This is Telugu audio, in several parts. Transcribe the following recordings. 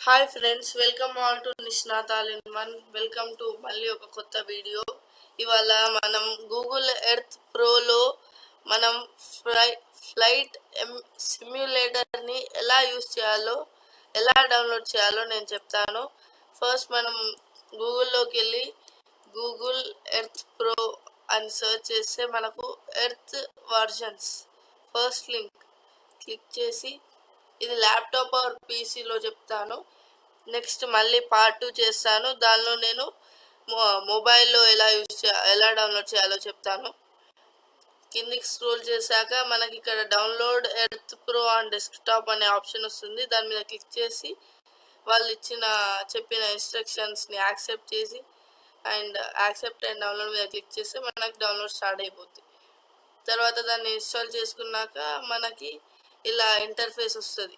Hi friends, welcome all to Nishnat all in one. Welcome to మళ్ళీ ఒక కొత్త వీడియో. ఇవాళ మనం గూగుల్ ఎర్త్ ప్రోలో మనం ఫ్లైట్ సిమ్యులేటర్ని ఎలా యూస్ చేయాలో, ఎలా డౌన్లోడ్ చేయాలో నేను చెప్తాను. ఫస్ట్ మనం గూగుల్లోకి వెళ్ళి గూగుల్ ఎర్త్ ప్రో అని సెర్చ్ చేస్తే మనకు earth versions first link click చేసి, ఇది ల్యాప్టాప్ ఆర్ పీసీలో చెప్తాను. నెక్స్ట్ మళ్ళీ పార్ట్ 2 చేస్తాను. దానిలో నేను మొబైల్లో ఎలా డౌన్లోడ్ చేయాలో చెప్తాను. కిందికి స్క్రోల్ చేశాక మనకి ఇక్కడ download earth pro on desktop అనే ఆప్షన్ వస్తుంది. దాని మీద క్లిక్ చేసి వాళ్ళు చెప్పిన ఇన్స్ట్రక్షన్స్ని యాక్సెప్ట్ చేసి యాక్సెప్ట్ అండ్ డౌన్లోడ్ మీద క్లిక్ చేస్తే మనకి డౌన్లోడ్ స్టార్ట్ అయిపోతుంది. తర్వాత దాన్ని ఇన్స్టాల్ చేసుకున్నాక మనకి ఇలా ఇంటర్ఫేస్ వస్తుంది.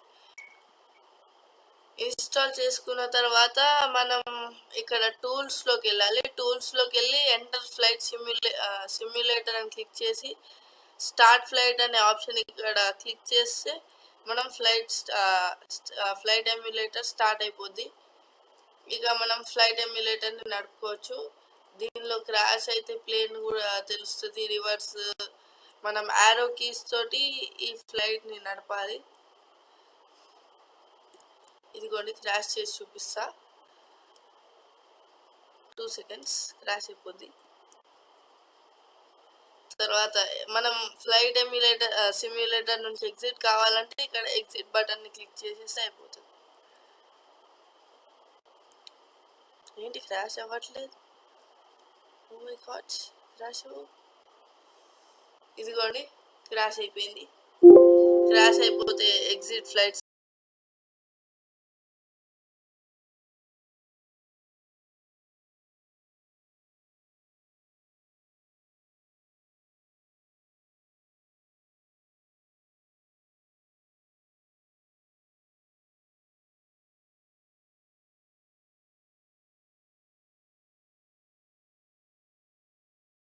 ఇన్స్టాల్ చేసుకున్న తర్వాత మనం ఇక్కడ టూల్స్లోకి వెళ్ళాలి. టూల్స్లోకి వెళ్ళి ఎంటర్ ఫ్లైట్ సిమ్యులేటర్ అని క్లిక్ చేసి స్టార్ట్ ఫ్లైట్ అనే ఆప్షన్ ఇక్కడ క్లిక్ చేస్తే మనం ఫ్లైట్ ఎమ్యులేటర్ స్టార్ట్ అయిపోద్ది. ఇక మనం ఫ్లైట్ ఎమ్యులేటర్ని నడుపుకోవచ్చు. దీనిలో క్రాష్ అయితే ప్లేన్ కూడా తెలుస్తుంది. రివర్స్ మనం యారో కీస్ తోటి ఈ ఫ్లైట్ని నడపాలి. ఇదిగోండి, క్రాష్ చేసి చూపిస్తా. 2 seconds క్రాష్ అయిపోద్ది. తర్వాత మనం ఫ్లైట్ సిమ్యులేటర్ నుంచి ఎగ్జిట్ కావాలంటే ఇక్కడ ఎగ్జిట్ బటన్ని క్లిక్ చేసేస్తే అయిపోతుంది. ఏంటి క్రాష్ అవ్వట్లేదు? ఓ మై గాడ్, క్రాష్ ఇదిగోండి, క్రాష్ అయిపోయింది. క్రాష్ అయిపోతే ఎగ్జిట్ ఫ్లైట్